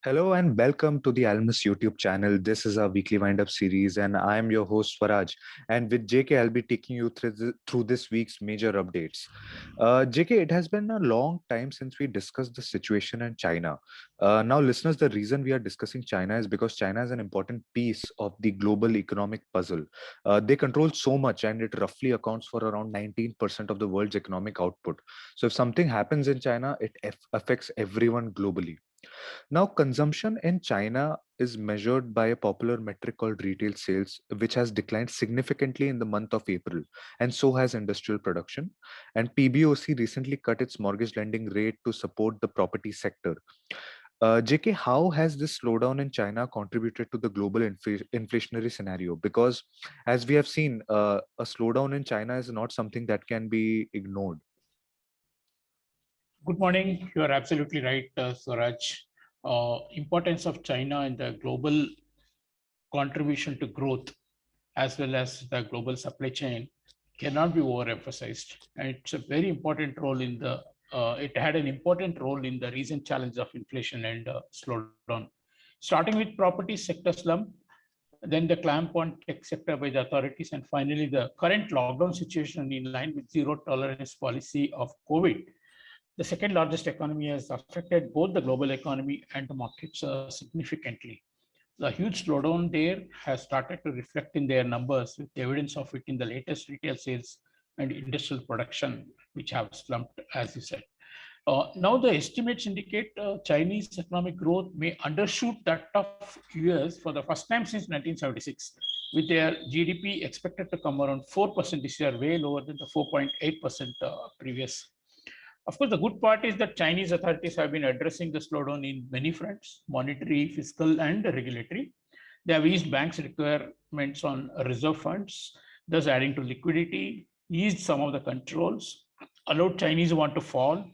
Hello and welcome to the Almus YouTube channel. This is our weekly windup series, and I am your host Swaraj. And with JK, I'll be taking you through this week's major updates. JK, it has been a long time since we discussed the situation in China. Now, listeners, the reason we are discussing China is because China is an important piece of the global economic puzzle. They control so much, and it roughly accounts for around 19% of the world's economic output. So, if something happens in China, it affects everyone globally. Now, consumption in China is measured by a popular metric called retail sales, which has declined significantly in the month of April, and so has industrial production. And PBOC recently cut its mortgage lending rate to support the property sector. JK, how has this slowdown in China contributed to the global inflationary scenario? Because, as we have seen, a slowdown in China is not something that can be ignored. Good morning. You are absolutely right, Swaraj. Importance of China in the global contribution to growth as well as the global supply chain cannot be overemphasized. And it's a very important role in the. It had an important role in the recent challenge of inflation and slowdown. Starting with property sector slump, then the clamp on tech sector by the authorities, and finally the current lockdown situation in line with zero tolerance policy of COVID. The second largest economy has affected both the global economy and the markets significantly. The huge slowdown there has started to reflect in their numbers, with evidence of it in the latest retail sales and industrial production, which have slumped, as you said. Now the estimates indicate Chinese economic growth may undershoot that of US for the first time since 1976, with their GDP expected to come around 4% this year, way lower than the 4.8% previous. Of course, the good part is that Chinese authorities have been addressing the slowdown in many fronts: monetary, fiscal, and regulatory. They have eased banks' requirements on reserve funds, thus adding to liquidity, eased some of the controls, allowed Chinese yuan to fall,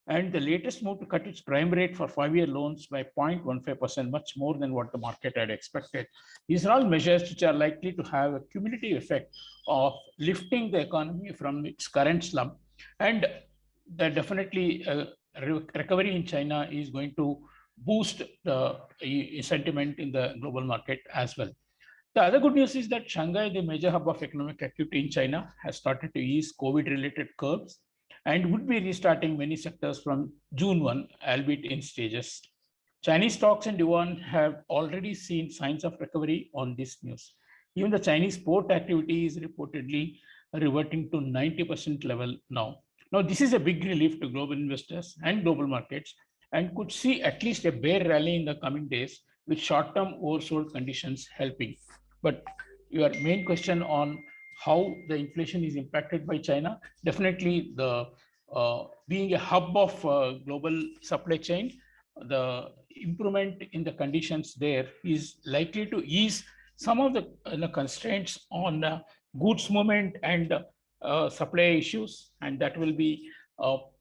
and the latest move to cut its prime rate for 5-year loans by 0.15%, much more than what the market had expected. These are all measures which are likely to have a cumulative effect of lifting the economy from its current slump, and that definitely recovery in China is going to boost the sentiment in the global market as well. The other good news is that Shanghai, the major hub of economic activity in China, has started to ease COVID-related curbs and would be restarting many sectors from June 1, albeit in stages. Chinese stocks and yuan have already seen signs of recovery on this news. Even the Chinese port activity is reportedly reverting to 90% level now. Now, this is a big relief to global investors and global markets, and could see at least a bear rally in the coming days, with short-term oversold conditions helping. But your main question on how the inflation is impacted by China, definitely the being a hub of global supply chain, the improvement in the conditions there is likely to ease some of the constraints on goods movement and supply issues, and that will be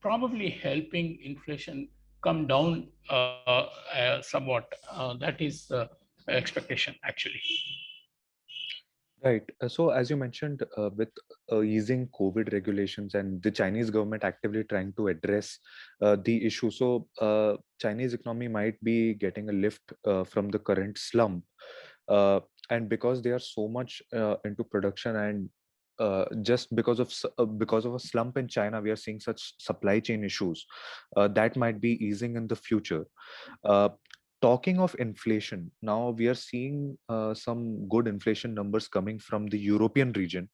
probably helping inflation come down somewhat. That is the expectation, actually. Right. So, as you mentioned, with easing COVID regulations and the Chinese government actively trying to address the issue, so Chinese economy might be getting a lift from the current slump, and because they are so much into production and just because of a slump in China, we are seeing such supply chain issues that might be easing in the future. Uh, Talking of inflation, now we are seeing some good inflation numbers coming from the European region.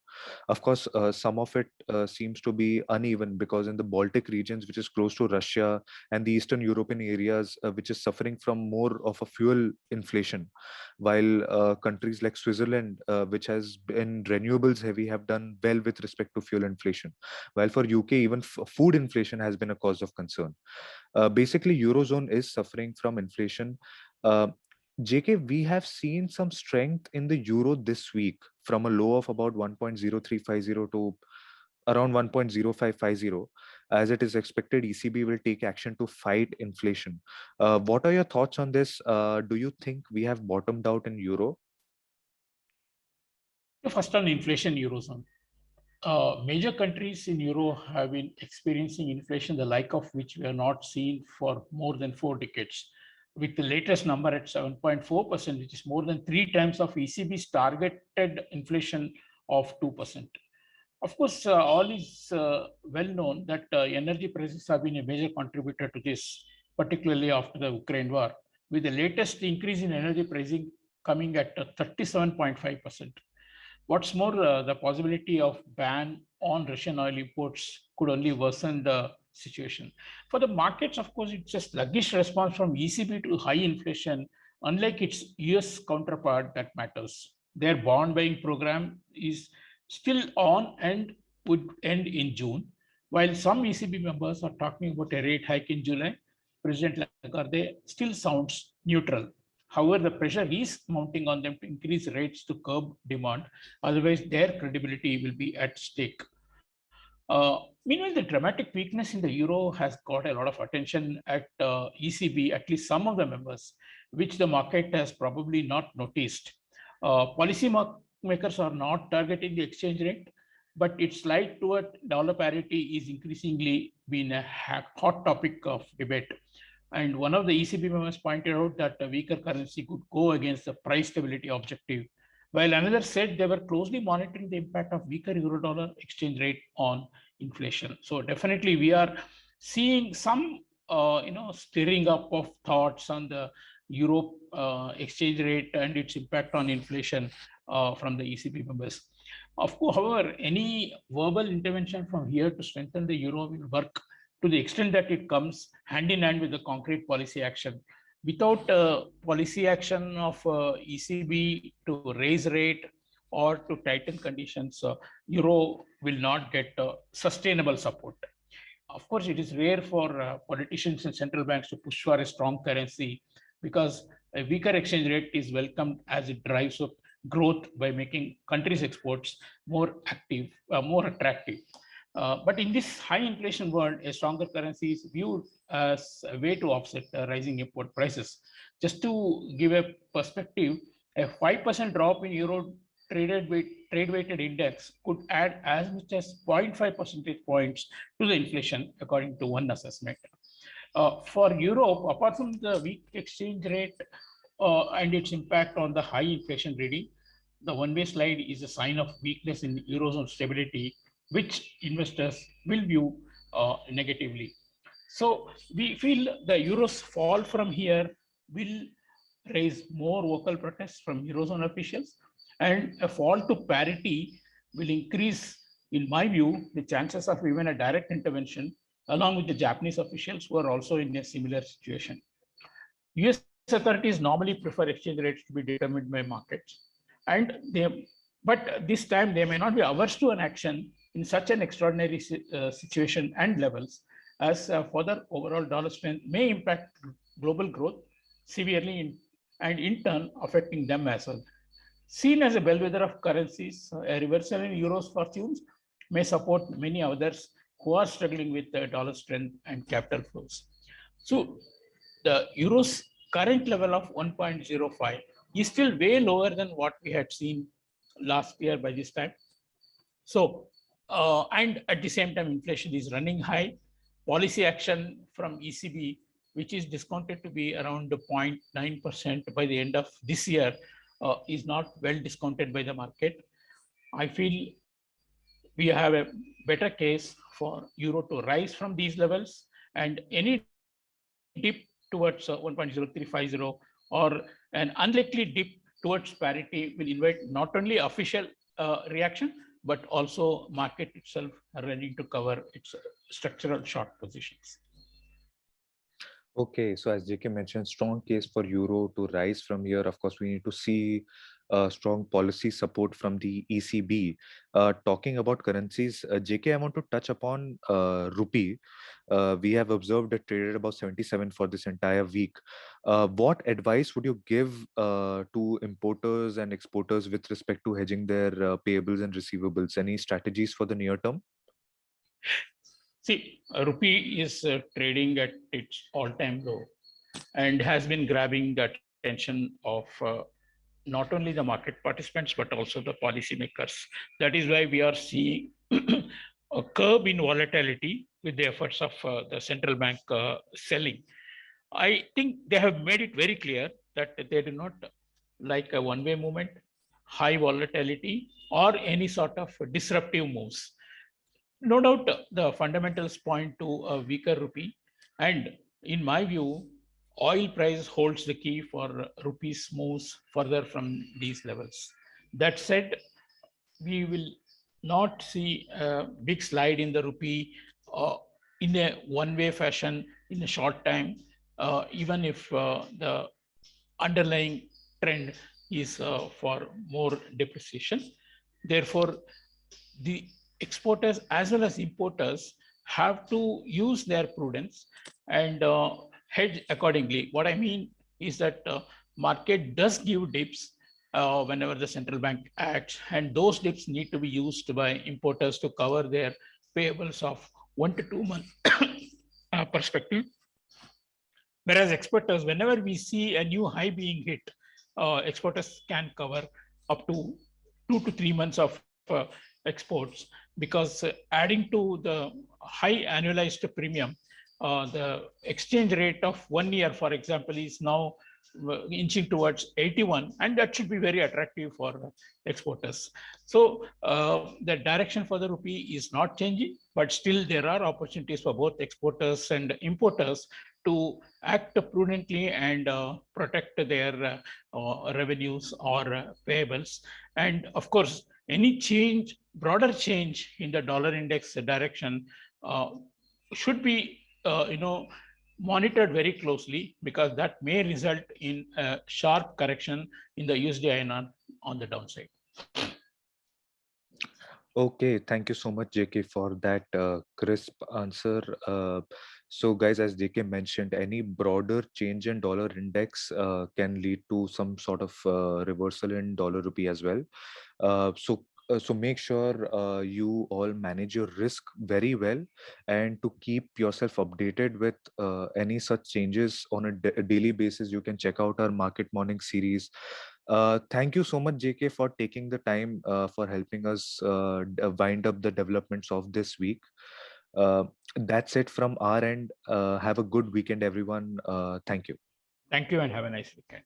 Of course, some of it seems to be uneven because in the Baltic regions, which is close to Russia, and the Eastern European areas, which is suffering from more of a fuel inflation, while countries like Switzerland, which has been renewables heavy, have done well with respect to fuel inflation. While for UK, even food inflation has been a cause of concern. Basically, eurozone is suffering from inflation. uh, JK, we have seen some strength in the euro this week from a low of about 1.0350 to around 1.0550. As it is expected, ECB will take action to fight inflation. What are your thoughts on this? Do you think we have bottomed out in euro? First, on inflation, eurozone. Major countries in Euro have been experiencing inflation, the like of which we have not seen for more than 4 decades. with the latest number at 7.4%, which is more than 3 times of ECB's targeted inflation of 2%. Of course, all is well known that energy prices have been a major contributor to this, particularly after the Ukraine war, with the latest increase in energy pricing coming at 37.5%. What's more, the possibility of ban on Russian oil imports could only worsen the situation. For the markets, of course, it's a sluggish response from ECB to high inflation, unlike its US counterpart that matters. Their bond buying program is still on and would end in June. While some ECB members are talking about a rate hike in July, President Lagarde still sounds neutral. However, the pressure is mounting on them to increase rates to curb demand. Otherwise, their credibility will be at stake. Meanwhile, the dramatic weakness in the euro has got a lot of attention at ECB, at least some of the members, which the market has probably not noticed. Policy makers are not targeting the exchange rate, but its slide toward dollar parity is increasingly been a hot topic of debate. And one of the ECB members pointed out that a weaker currency could go against the price stability objective, while another said they were closely monitoring the impact of weaker euro-dollar exchange rate on inflation. So definitely we are seeing some stirring up of thoughts on the euro exchange rate and its impact on inflation from the ECB members. Of course, however, any verbal intervention from here to strengthen the euro will work to the extent that it comes hand in hand with the concrete policy action. Without policy action of ECB to raise rate or to tighten conditions, euro will not get sustainable support. Of course, it is rare for politicians and central banks to push for a strong currency because a weaker exchange rate is welcomed as it drives up growth by making countries' exports more active, more attractive. But in this high inflation world, a stronger currency is viewed as a way to offset rising import prices. Just to give a perspective, a 5% drop in euro trade-weighted index could add as much as 0.5 percentage points to the inflation, according to one assessment. For Europe, apart from the weak exchange rate and its impact on the high inflation reading, the one-way slide is a sign of weakness in eurozone stability, which investors will view negatively. So we feel the euro's fall from here will raise more vocal protests from eurozone officials, and a fall to parity will increase, in my view, the chances of even a direct intervention, along with the Japanese officials who are also in a similar situation. US authorities normally prefer exchange rates to be determined by markets, but this time they may not be averse to an action in such an extraordinary situation and levels, as further overall dollar strength may impact global growth severely and in turn affecting them as well. Seen as a bellwether of currencies, a reversal in euro's fortunes may support many others who are struggling with dollar strength and capital flows. So the euro's current level of 1.05 is still way lower than what we had seen last year by this time. So, and at the same time, inflation is running high. Policy action from ECB, which is discounted to be around 0.9% by the end of this year, is not well discounted by the market. I feel we have a better case for euro to rise from these levels, and any dip towards 1.0350 or an unlikely dip towards parity will invite not only official reaction, but also market itself ready to cover its structural short positions. Okay, so as JK mentioned, strong case for euro to rise from here. Of course, we need to see strong policy support from the ECB. Talking about currencies, JK, I want to touch upon rupee. We have observed it traded about 77 for this entire week. What advice would you give to importers and exporters with respect to hedging their payables and receivables? Any strategies for the near term? See, rupee is trading at its all-time low and has been grabbing the attention of not only the market participants, but also the policymakers. That is why we are seeing a curb in volatility with the efforts of the central bank selling. I think they have made it very clear that they do not like a one-way movement, high volatility, or any sort of disruptive moves. No doubt the fundamentals point to a weaker rupee. And in my view, oil price holds the key for rupee's moves further from these levels. That said, we will not see a big slide in the rupee in a one-way fashion in a short time, even if the underlying trend is for more depreciation. Therefore, the exporters as well as importers have to use their prudence and hedge accordingly. What I mean is that market does give dips whenever the central bank acts, and those dips need to be used by importers to cover their payables of 1 to 2 month perspective. Whereas exporters, whenever we see a new high being hit, exporters can cover up to 2 to 3 months of exports, because adding to the high annualized premium, the exchange rate of 1 year, for example, is now inching towards 81, and that should be very attractive for exporters. So the direction for the rupee is not changing, but still there are opportunities for both exporters and importers to act prudently and protect their revenues or payables. And of course, any change, broader change in the dollar index direction should be, monitored very closely, because that may result in a sharp correction in the USD INR on the downside. Okay, thank you so much, JK, for that crisp answer. So, guys, as JK mentioned, any broader change in dollar index can lead to some sort of reversal in dollar rupee as well. So make sure you all manage your risk very well, and to keep yourself updated with any such changes on a daily basis, you can check out our Market Morning series. Thank you so much, JK, for taking the time for helping us wind up the developments of this week. Uh, that's it from our end. Have a good weekend, everyone. Thank you. Thank you and have a nice weekend.